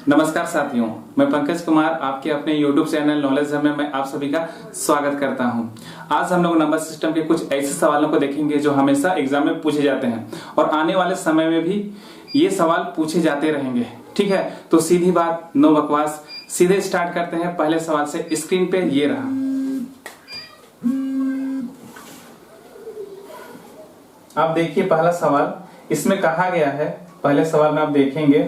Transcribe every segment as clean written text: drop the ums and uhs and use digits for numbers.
नमस्कार साथियों, मैं पंकज कुमार आपके अपने YouTube चैनल नॉलेज हब में मैं आप सभी का स्वागत करता हूं। आज हम लोग नंबर सिस्टम के कुछ ऐसे सवालों को देखेंगे जो हमेशा एग्जाम में पूछे जाते हैं और आने वाले समय में भी ये सवाल पूछे जाते रहेंगे। ठीक है, तो सीधी बात, नो बकवास, सीधे स्टार्ट करते हैं पहले सवाल से। स्क्रीन पे ये रहा। आप देखिए पहला सवाल, इसमें कहा गया है, पहले सवाल में आप देखेंगे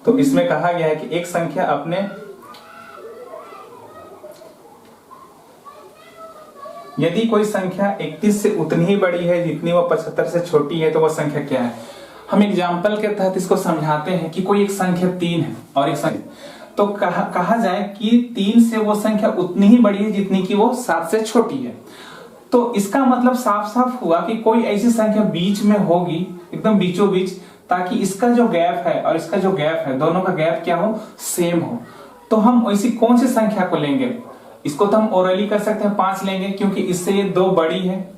तो इसमें कहा गया है कि एक संख्या अपने यदि कोई संख्या 31 से उतनी ही बड़ी है जितनी वो 75 से छोटी है तो वह संख्या क्या है। हम एग्जाम्पल के तहत इसको समझाते हैं कि कोई एक संख्या 3 है और एक संख्या, तो कहा जाए कि 3 से वो संख्या उतनी ही बड़ी है जितनी कि वो 7 से छोटी है। तो इसका मतलब साफ साफ हुआ कि कोई ऐसी संख्या बीच में होगी, एकदम बीचों बीच, ताकि इसका जो गैप है और इसका जो गैप है दोनों का गैप क्या हो, सेम हो। तो हम ऐसी कौन सी संख्या को लेंगे? इसको तो हम ओरली कर सकते हैं, 5 लेंगे, क्योंकि इससे ये 2 बड़ी है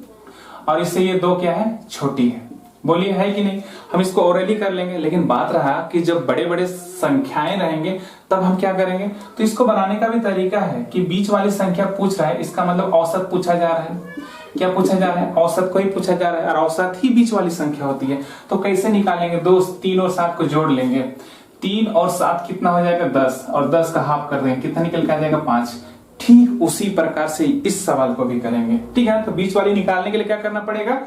और इससे ये 2 क्या है, छोटी है। बोलिए है कि नहीं? हम इसको ओरली कर लेंगे, लेकिन बात रहा कि जब बड़े बड़े संख्याएं रहेंगे तब हम क्या करेंगे। तो इसको बनाने का भी तरीका है कि बीच वाली संख्या पूछ रहा है, इसका मतलब औसत पूछा जा रहा है। क्या पूछा जा रहा है? औसत को ही पूछा जा रहा है और औसत ही बीच वाली संख्या होती है। तो कैसे निकालेंगे दोस्त? 3 और 7 को जोड़ लेंगे। 3 और 7 कितना हो जाएगा? 10, और 10 का हाफ कर देंगे, कितना निकल के आ जाएगा? 5। ठीक उसी प्रकार से इस सवाल को भी करेंगे। ठीक है, तो बीच वाली निकालने के लिए क्या करना पड़ेगा?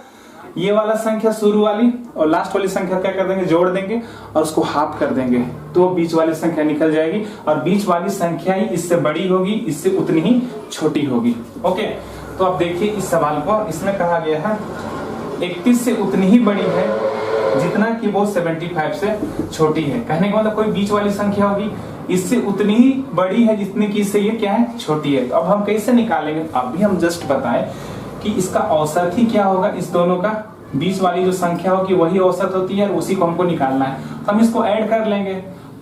ये वाला संख्या शुरू वाली और लास्ट वाली संख्या क्या कर देंगे, जोड़ देंगे और उसको हाफ कर देंगे, तो बीच वाली संख्या निकल जाएगी और बीच वाली संख्या ही इससे बड़ी होगी, इससे उतनी ही छोटी होगी। ओके, तो आप देखिए इस सवाल को, इसमें कहा गया है 31 से उतनी ही बड़ी है जितना कि वो 75 से छोटी है। कहने का मतलब कोई बीच वाली संख्या होगी, इससे उतनी ही बड़ी है जितनी कि इससे ये क्या है, छोटी है। तो अब हम कैसे निकालेंगे? अभी हम जस्ट बताएं कि इसका औसत ही क्या होगा, इस दोनों का बीच वाली जो संख्या होगी वही औसत होती है और उसी को हमको निकालना है। तो हम इसको ऐड कर लेंगे,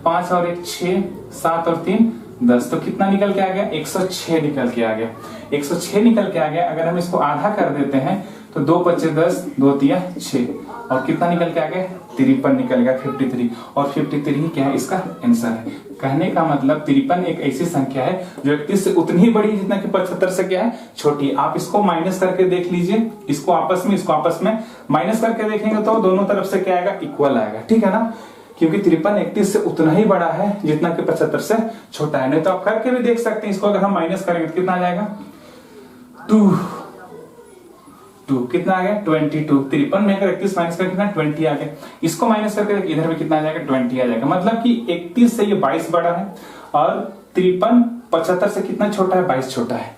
5 और 1 6, 7 और 3 10, तो कितना निकल के आ गया? 106 निकल के आ गया। 106 निकल के आ गया। अगर हम इसको आधा कर देते हैं तो 2 बचे 10, 2 तिया 6, और कितना निकल के आ गया? 53 निकल गया, 53। और 53 ही क्या है, इसका आंसर है। कहने का मतलब 53 एक ऐसी संख्या है जो 31 से उतनी ही बड़ी है जितना कि 75 से क्या है, छोटी है। आप इसको माइनस करके देख लीजिए, इसको आपस में माइनस करके देखेंगे तो दोनों तरफ से क्या आएगा, इक्वल आएगा। ठीक है ना, क्योंकि 53 31 से उतना ही बड़ा है जितना कि 75 से छोटा है। नहीं तो आप करके भी देख सकते हैं, इसको अगर हम माइनस करेंगे तो कितना आ जाएगा? 2 कितना आ गया? 22। 53 में अगर 31 माइनस करके कितना? 20 आ गया। इसको माइनस करके इधर भी कितना आ जाएगा? 20 आ जाएगा। मतलब कि 31 से ये 22 बड़ा है और 53 75 से कितना छोटा है? 22 छोटा है।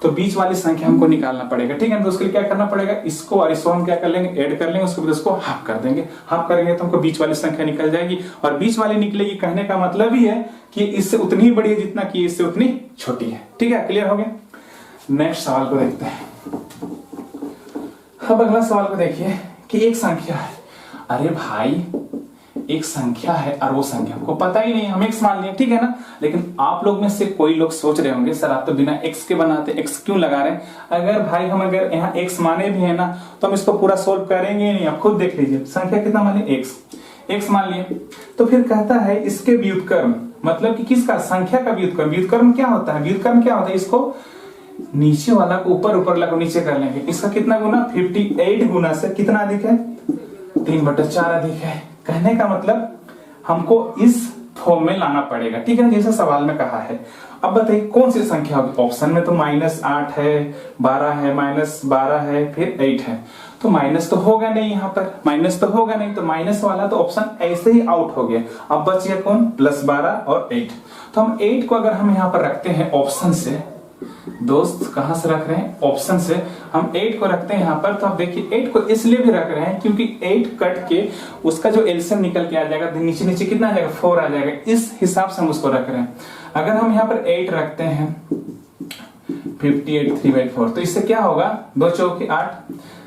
तो बीच वाली संख्या हमको निकालना पड़ेगा। ठीक है, तो उसके लिए क्या करना पड़ेगा? इसको और इसको हम क्या कर लेंगे, ऐड कर लेंगे, उसके बाद उसको हाफ कर देंगे। हाफ करेंगे तो हमको बीच वाली संख्या निकल जाएगी और बीच वाली निकलेगी। कहने का मतलब ही है कि इससे उतनी ही बड़ी है जितना कि इससे उतनी छोटी है। ठीक है, क्लियर हो गया? नेक्स्ट सवाल को देखते हैं। अब अगला सवाल को देखिए कि एक संख्या है। अरे भाई, एक संख्या है और वो संख्या हमको पता ही नहीं, हम x मान लिया। ठीक है ना, लेकिन आप लोग में से कोई लोग सोच रहे होंगे सर आप तो बिना x के बनाते, x क्यों लगा रहे हैं? अगर भाई हम अगर यहाँ x माने भी है ना तो हम इसको पूरा सोल्व करेंगे नहीं। आप खुद देख लीजिए, संख्या कितना माने? x मान लिए। तो फिर कहता है इसके व्युत्क्रम, मतलब कि किसका? संख्या का व्युत्क्रम। व्युत्क्रम क्या होता है? व्युत्क्रम क्या होता है? इसको नीचे वाला को ऊपर, ऊपर वाला को नीचे कर लेंगे। इसका कितना गुना? 58 गुना से कितना अधिक है? 3/4 अधिक है। कहने का मतलब हमको इस फॉर्म में लाना पड़ेगा। ठीक है, जैसे सवाल में कहा है। अब बताइए कौन सी संख्या होगी? ऑप्शन में तो -8 है, 12 है, -12 है, फिर 8 है। तो माइनस तो होगा नहीं, यहाँ पर माइनस तो होगा नहीं, तो माइनस वाला तो ऑप्शन ऐसे ही आउट हो गया। अब बच गया कौन? +12 और 8। तो हम 8 को अगर हम यहाँ पर रखते हैं ऑप्शन से, दोस्त कहां से रख रहे हैं? ऑप्शन से हम 8 को रखते हैं यहाँ पर। तो आप देखिए 8 को इसलिए भी रख रहे हैं क्योंकि 8 कट के उसका जो एलसीएम निकल के आ जाएगा, नीचे नीचे कितना आ जाएगा? 4 आ जाएगा। इस हिसाब से हम उसको रख रहे हैं। अगर हम यहाँ पर 8 रखते हैं 58 3/4, तो इससे क्या होगा? 2 चौके 8,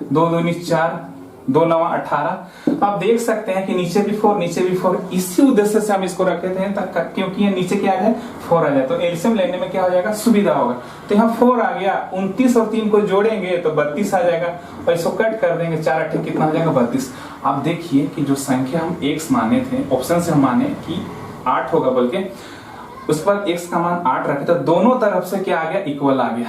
2 दूनी 4, 2 9 18। आप देख सकते हैं कि नीचे भी 4, नीचे भी 4। इसी उद्देश्य से हम इसको रखे थे क्योंकि ये नीचे क्या है? 4 आ जाए तो एलसीएम लेने में क्या हो जाएगा? सुविधा होगा। तो यहाँ 4 आ गया, 29 और 3 को जोड़ेंगे तो 32 आ जाएगा और इसको कट कर देंगे, 4 8 कितना हो जाएगा? 32। आप देखिए कि जो संख्या हम x माने थे, ऑप्शन से हम माने कि 8 होगा बोल के, उसके बाद x का मान 8 रखे तो दोनों तरफ से क्या आ गया, इक्वल आ गया।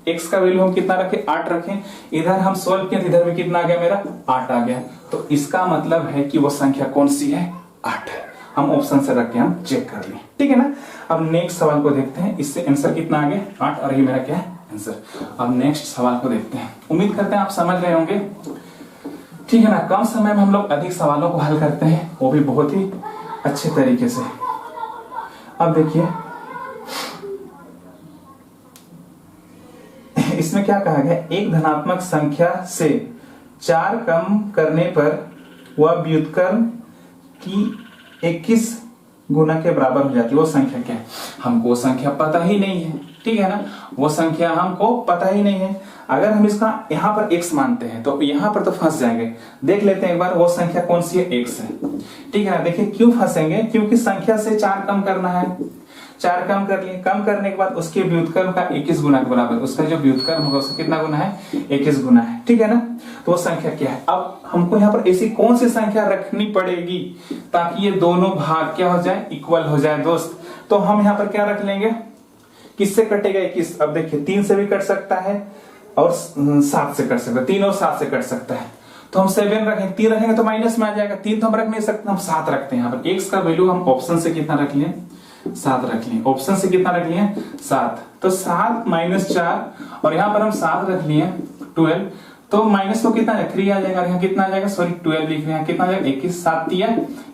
x का वैल्यू हम कितना रखे, 8 रखे, इधर हम सोल्व किए इधर भी कितना आ गया मेरा, 8 आ गया। तो इसका मतलब है कि वो संख्या कौन सी है, 8 है। हम ऑप्शन से रख के हम चेक कर लें, ठीक है ना। अब नेक्स्ट सवाल को देखते हैं, इससे आंसर कितना आ गया, 8, और ये मेरा क्या है आंसर। अब नेक्स्ट सवाल को देखते हैं। उम्मीद करते हैं आप समझ रहे होंगे, ठीक है ना। कम समय में हम लोग अधिक सवालों को हल करते हैं, वो भी बहुत ही अच्छे तरीके से। अब देखिए इसमें क्या कहा गया, एक धनात्मक संख्या से 4 कम करने पर वह व्युत्क्रम की 21 गुना के बराबर हो जाती है। वो संख्या क्या है, हमको वो संख्या पता ही नहीं है, ठीक है ना। वो संख्या हमको पता ही नहीं है। अगर हम इसका यहाँ पर x मानते हैं तो यहाँ पर तो फंस जाएंगे। देख लेते हैं एक बार वो संख्या कौन सी है, x है, ठीक है ना। देखिए क्यों फंसेंगे, क्योंकि संख्या से 4 कम करना है। 4 कम कर लिए, कम करने के बाद उसके व्युत्क्रम का 21 गुना के बराबर, उसका जो व्युत्क्रम होगा उसका कितना गुना है, 21 गुना है, ठीक है ना। तो वो संख्या क्या है। अब हमको यहाँ पर ऐसी कौन सी संख्या रखनी पड़ेगी ताकि ये दोनों भाग क्या हो जाए, इक्वल हो जाए दोस्त। तो हम यहाँ पर क्या रख लेंगे, किससे कटेगा 21। अब देखिए 3 से भी कट सकता है और 7 से कट सकता है, 3 और 7 से कट सकता है। तो हम 7 रखेंगे, 3 रखेंगे तो माइनस में आ जाएगा, 3 तो हम रख नहीं सकते, हम 7 रखते हैं। यहाँ पर x का वैल्यू हम ऑप्शन से कितना रख लिए, 7 रख लिए। ऑप्शन से कितना रख लिए, 7। तो 7 - 4 और यहाँ पर हम 7 रख लिए 12, तो माइनस तो कितना है 3 आ जाएगा, यहाँ कितना आ जाएगा, सॉरी 12 लिख रहे हैं, कितना आ जाएगा 21, 7 दिया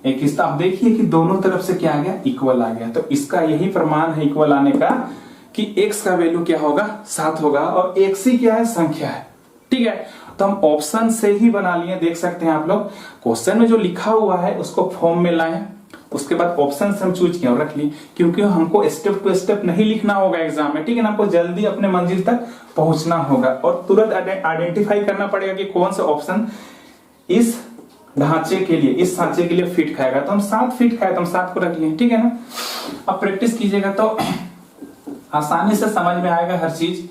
21। तो आप देखिए कि दोनों तरफ से क्या आ गया, इक्वल आ गया। तो इसका यही प्रमाण है इक्वल आने का कि x का वैल्यू क्या होगा, 7 होगा, और x ही क्या है, संख्या है, ठीक है। तो हम ऑप्शन से ही बना लिए, देख सकते हैं आप लोग। क्वेश्चन में जो लिखा हुआ है उसको फॉर्म में लाएं, उसके बाद ऑप्शन से हम चूज किया और रख लिए, क्योंकि हमको स्टेप टू स्टेप नहीं लिखना होगा एग्जाम में, ठीक है ना। हमको जल्दी अपने मंजिल तक पहुंचना होगा और तुरंत आइडेंटिफाई करना पड़ेगा कि कौन सा ऑप्शन इस ढांचे के लिए, इस सांचे के लिए फिट खाएगा। तो हम 7 फिट खाए तो हम 7 को रख लिए, ठीक है ना। अब प्रैक्टिस कीजिएगा तो आसानी से समझ में आएगा, हर चीज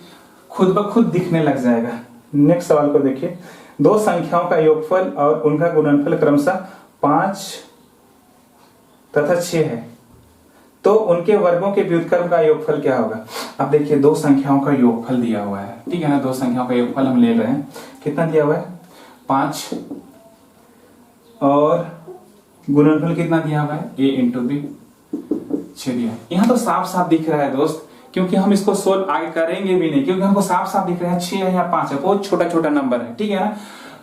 खुद ब खुद दिखने लग जाएगा। नेक्स्ट सवाल को देखिए, 2 संख्याओं का योगफल और उनका गुणनफल क्रमशः 5 तथा 6 है, तो उनके वर्गों के व्युत्क्रम का योगफल क्या होगा। अब देखिए 2 संख्याओं का योगफल दिया हुआ है, ठीक है ना। 2 संख्याओं का योगफल हम ले रहे हैं, कितना दिया हुआ है 5, और गुणनफल कितना दिया हुआ है a × b, 6 दिया है। यहाँ तो साफ साफ दिख रहा है दोस्त, क्योंकि हम इसको सोल्व आगे करेंगे भी नहीं, क्योंकि हमको साफ साफ दिख रहा है 6 है या 5 है, बहुत छोटा छोटा नंबर है, ठीक है ना।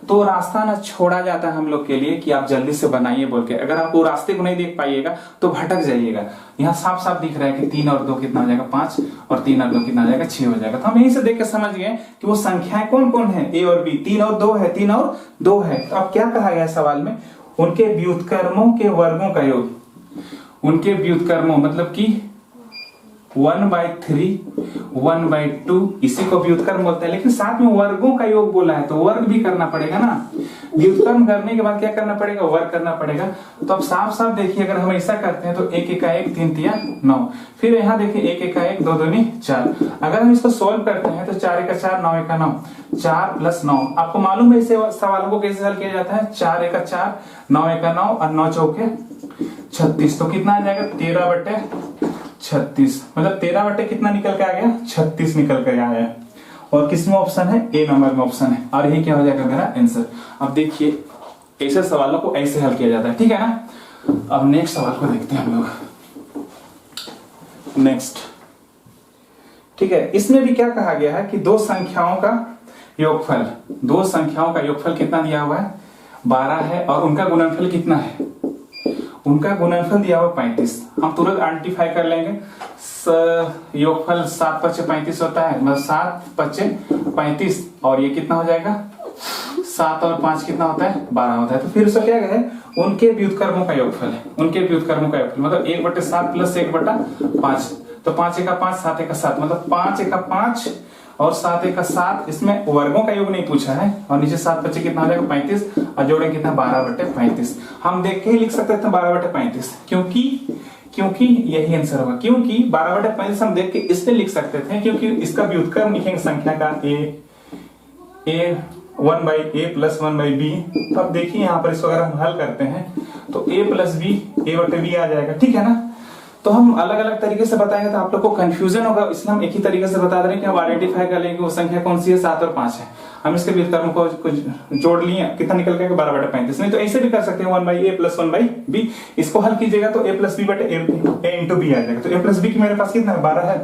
तो रास्ता ना छोड़ा जाता है हम लोग के लिए कि आप जल्दी से बनाइए बोल के। अगर आप वो रास्ते को नहीं देख पाइएगा तो भटक जाइएगा। यहाँ साफ साफ दिख रहा है कि 3 और 2 कितना हो जाएगा 5, और 3 और 2 कितना हो जाएगा 6 हो जाएगा। तो हम यहीं से देख के समझ गए कि वो संख्याएं कौन कौन है, a और b, 3 और 2 है, 3 और 2 है। तो अब क्या कहा गया सवाल में, उनके व्युत्क्रमों के वर्गों का योग, उनके व्युत्क्रमों मतलब कि 1/3, 1/2, इसी को व्युत्क्रम बोलते हैं। लेकिन साथ में वर्गों का योग बोला है तो वर्ग भी करना पड़ेगा ना। व्युत्क्रम करने के बाद क्या करना पड़ेगा, वर्ग करना पड़ेगा। तो अब साफ साफ देखिए, अगर हम ऐसा करते हैं तो 1 × 1 3 × 3 9, फिर यहाँ देखिए 1 × 1 2 2 4। अगर हम इसको सोल्व करते हैं तो 4 × 4 9 × 9, 4 + 9। आपको मालूम है इसे सवालों को कैसे हल किया जाता है, 4 × 4 9 × 9 और 9 चौके 36। तो कितना आ जाएगा 13/36, मतलब 13 कितना निकल के आ गया 36 निकल के आया। और किसमें ऑप्शन है, ए नंबर में ऑप्शन है, और ये क्या हो जाएगा मेरा आंसर। अब देखिए ऐसे सवालों को ऐसे हल किया जाता है, ठीक है ना। अब नेक्स्ट सवाल को देखते हैं हम लोग। नेक्स्ट, ठीक है, इसमें भी क्या कहा गया है कि 2 संख्याओं का योगफल, 2 संख्याओं का योगफल कितना दिया हुआ है 12 है, और उनका गुणनफल कितना है, उनका गुणनफल दिया हुआ 35। हम तुरंत आइडेंटिफाई कर लेंगे, योगफल 7 × 5 = 35 होता है, मतलब 7 × 5 = 35, और ये कितना हो जाएगा 7 और 5 कितना होता है 12 होता है। तो फिर उसका क्या है, उनके व्युत्क्रमों का योगफल है, उनके व्युत्क्रमों का योगफल मतलब 1/7 + 1/5। तो 5 × 5 7 × 7, मतलब 5 × 5 और 7 × 7। इसमें वर्गों का योग नहीं पूछा है, और नीचे 7 × 5 कितना हो जाएगा 35, और जोड़े कितना 12/35। हम देख के ही लिख सकते थे 12/35, क्योंकि यही आंसर होगा। क्योंकि 12/35 हम देख के इसलिए लिख सकते थे क्योंकि इसका व्युत्क्रम लिखेंगे संख्या का a 1/a + 1/b। तो अब देखिए यहाँ पर इसको अगर हम हल करते हैं तो a + b a/b आ जाएगा, ठीक है ना। तो हम अलग अलग तरीके से बताएंगे तो आप लोग को कंफ्यूजन होगा, इसलिए हम एक ही तरीके से बता रहे हैं कि हम आइडेंटिफाई कर लेंगे वो संख्या कौन सी है, 7 और 5 है। हम इसके व्युत्क्रम को कुछ जोड़ लिए, कितना निकल गया 12/35। नहीं तो ऐसे भी कर सकते हैं 1/a + 1/b। इसको हल कीजिएगा तो a + b/a into b आ जाएगा। तो a + b की मेरे पास कितना है 12 है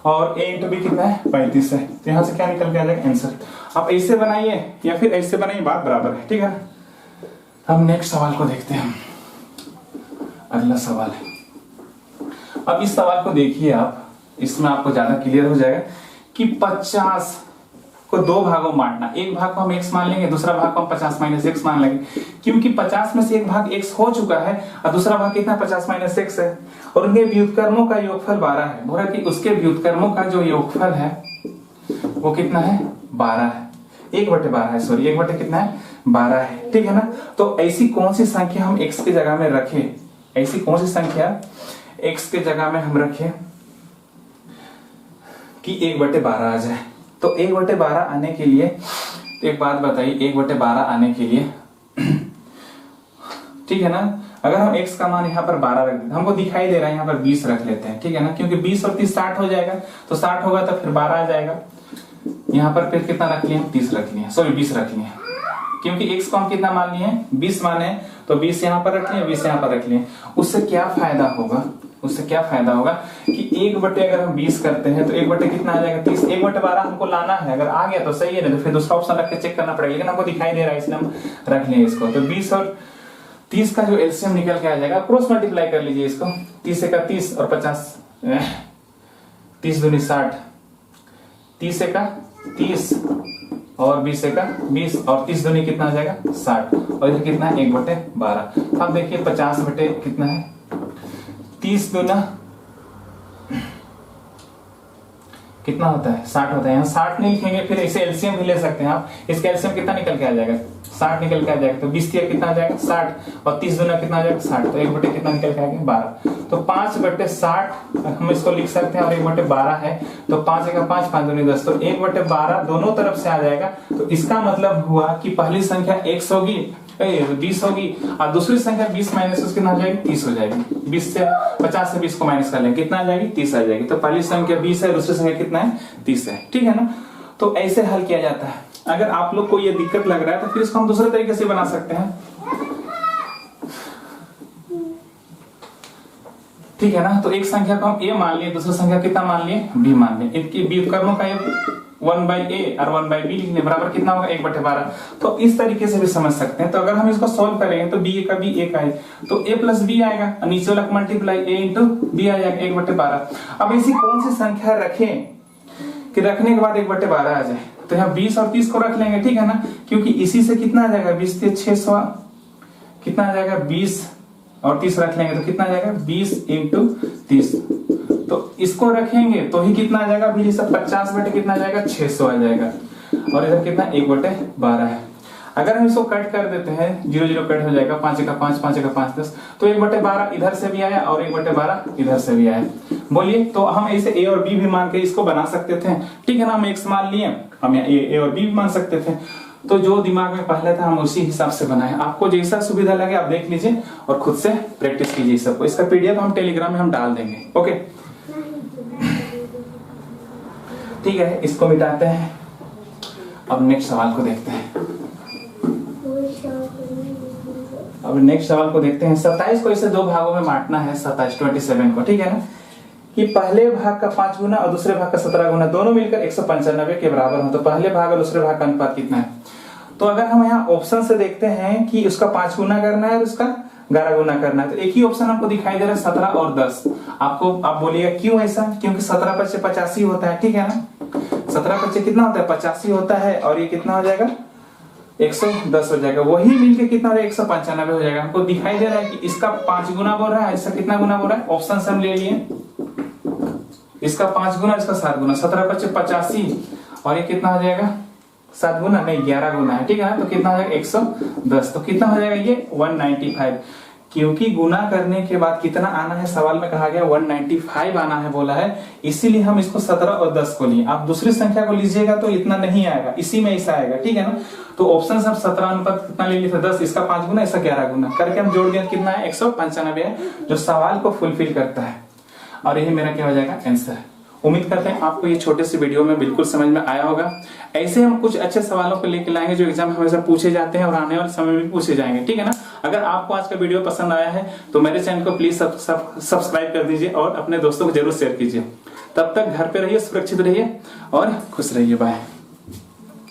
और a into b कितना है 35 है। तो यहाँ से क्या निकल के आ जाएगा आंसर। आप ऐसे बनाइए या फिर ऐसे बनाइए, बात बराबर है, ठीक है। हम नेक्स्ट सवाल को देखते हैं। अगला सवाल है, अब इस सवाल को देखिए आप, इसमें आपको ज्यादा क्लियर हो जाएगा कि 50 को दो भागों में बांटना। एक भाग को हम x मान लेंगे, दूसरा भाग को हम 50 - x मान लेंगे, क्योंकि 50 में से एक भाग x हो चुका है और दूसरा भाग कितना 50 - x है और उनके व्युत्क्रमों का योगफल 12 है। बोला कि उसके व्युत्क्रमों का जो योगफल है वो कितना है 12 है, 1/12 है, सॉरी 1 कितना है 12 है, ठीक है ना। तो ऐसी कौन सी संख्या हम x की जगह में रखें, ऐसी कौन सी संख्या x के जगह में हम रखें कि 1/12 आ जाए। तो 1/12 आने के लिए तो एक बात बताइए, 1/12 आने के लिए ठीक है ना, अगर हम x का मान यहाँ पर 12 रख देते, हमको दिखाई दे रहा है यहाँ पर 20 रख लेते हैं, ठीक है ना, क्योंकि 20 और 30 60 हो जाएगा, तो 60 होगा तो फिर 12 आ जाएगा। यहाँ पर फिर कितना रख लिए, 30 रख लिए, सॉरी 20 रख लिए, क्योंकि x को हम कितना मान लिए 20 माने, तो 20 यहाँ पर रख लिए, 20 यहाँ पर रख लिए। उससे क्या फायदा होगा, उससे क्या फायदा होगा कि 1/, अगर हम 20 करते हैं तो 1/, कितना आ जाएगा 30। 1/12 हमको लाना है, अगर आ गया तो सही है, नहीं तो फिर दूसरा ऑप्शन रख के चेक करना पड़ेगा, लेकिन हमको दिखाई दे रहा है इसलिए हम रख लें इसको। तो 20 और 30 का जो एलसीएम निकल के आ जाएगा, क्रॉस मल्टीप्लाई कर लीजिए इसको, 30 का 30 और 50, 30 दूनी 60, 30 का 30 और 20 का 20 और 30 दूनी कितना आ जाएगा 60, और इधर कितना है 1/12। अब देखिए 50 बटे कितना है 30 दूना कितना होता है 60 होता है। यहाँ 60 नहीं लिखेंगे, फिर इसे एलसीएम भी ले सकते हैं आप। इसका एलसीएम कितना निकल के आ जाएगा 60 निकल के आ जाएगा। तो 20 कितना आ जाएगा 60 और 30 दूना कितना आ जाएगा 60, तो 1/, कितना निकल के आ गया 12। तो 5/60 हम इसको लिख सकते हैं और 1/12 है, तो 5 का 5, 5 दूनी 10, तो 1/12 दोनों तरफ से आ जाएगा। तो इसका मतलब हुआ कि पहली संख्या x होगी 20 होगी और दूसरी संख्या 20 माइनस कितना आ जाएगी 30 हो जाएगी। 20 से 50 से 20 को माइनस कर लेंगे, कितना आ जाएगी 30 आ जाएगी। तो पहली संख्या 20 है, दूसरी संख्या कितना है 30 है, ठीक है ना। तो ऐसे हल किया जाता है। अगर आप लोग को ये दिक्कत लग रहा है तो फिर इसको हम दूसरे तरीके से बना सकते हैं, ठीक है ना। तो एक संख्या को हम a मान लिए, दूसरी संख्या कितना मान लिए b मान लिए, इनकी व्युत्क्रमों का 1/a और 1/b लिखने बराबर कितना होगा 1/12। तो इस तरीके से भी समझ सकते हैं। तो अगर हम इसको सॉल्व करेंगे तो b का b a का है, तो a + b आएगा और नीचे वाला मल्टीप्लाई a × b आ जाएगा 1/12। अब ऐसी कौन सी संख्या रखें कि रखने के बाद 1/12 आ जाए। तो यहाँ 20 और 30 को रख लेंगे, ठीक है ना, क्योंकि इसी से कितना आ जाएगा 20 से 600 कितना आ जाएगा 20 और 30 रख लेंगे तो कितना आ जाएगा 20 × 30। तो इसको रखेंगे तो ही कितना आ जाएगा, भी 50 बटे कितना आ जाएगा 600 आ जाएगा, और इधर कितना 1/12 है। अगर हम इसको कट कर देते हैं 0 0 कट हो जाएगा, 5 का 5, 5 का 5 10, तो 1/12 इधर से भी आया और 1/12 इधर से भी आया। बोलिए, तो हम इसे a और b भी मान के इसको बना सकते थे, ठीक है ना। हम x मान लिए, हम a और b भी मान सकते थे। तो जो दिमाग में पहले था हम उसी हिसाब से बनाए। आपको जैसा सुविधा लगे आप देख लीजिए और खुद से प्रैक्टिस कीजिए सबको। इसका पीडीएफ हम टेलीग्राम में हम डाल देंगे, ओके ठीक है। इसको मिटाते हैं, अब नेक्स्ट सवाल को देखते हैं। अब नेक्स्ट सवाल को देखते हैं। 27 को इसे दो भागों में बांटना है, 27 को, ठीक है ना, कि पहले भाग का 5 गुना और दूसरे भाग का 17 गुना दोनों मिलकर 195 के बराबर हो। तो पहले भाग और दूसरे भाग का अनुपात कितना है। तो अगर हम यहाँ ऑप्शन से देखते हैं कि उसका 5 गुना करना है और उसका 11 गुना करना है, तो एक ही ऑप्शन आपको दिखाई दे रहा है 17 और 10। आपको आप बोलिएगा क्यों ऐसा, क्योंकि 17 × 5 = 85 होता है, ठीक है ना। 17 × 5 कितना होता है 85 होता है, और ये कितना हो जाएगा 110 हो जाएगा। वही मिलके कितना हो जाएगा 195 हो जाएगा। हमको दिखाई दे रहा है कि इसका 5 गुना बोल रहा है, इसका कितना गुना बोल रहा है, ऑप्शन से हम ले लिए, इसका 5 गुना, इसका 7 गुना। 17 × 5 = 85 और ये कितना हो जाएगा 7 गुना नहीं 11 गुना है, ठीक है ना। तो कितना हो जाएगा 110, तो कितना हो जाएगा ये 195। क्योंकि गुना करने के बाद कितना आना है, सवाल में कहा गया 195 आना है बोला है, इसीलिए हम इसको 17 और 10 को लिए। आप दूसरी संख्या को लीजिएगा तो इतना नहीं आएगा, इसी में ऐसा आएगा, ठीक है ना। तो ऑप्शन हम 17 अनुपात कितना ले लिए थे 10, इसका 5 गुना, इसका 11 गुना करके हम जोड़ दिया, कितना है 195 है, जो सवाल को फुलफिल करता है। और यही मेरा क्या हो जाएगा आंसर। उम्मीद करते हैं आपको ये छोटे से वीडियो में बिल्कुल समझ में आया होगा। ऐसे हम कुछ अच्छे सवालों को लेकर लाएंगे जो एग्जाम हमेशा पूछे जाते हैं और आने वाले समय में पूछे जाएंगे, ठीक है ना। अगर आपको आज का वीडियो पसंद आया है तो मेरे चैनल को प्लीज सब्सक्राइब कर दीजिए और अपने दोस्तों को जरूर शेयर कीजिए। तब तक घर पे रहिए, सुरक्षित रहिए और खुश रहिए। बाय।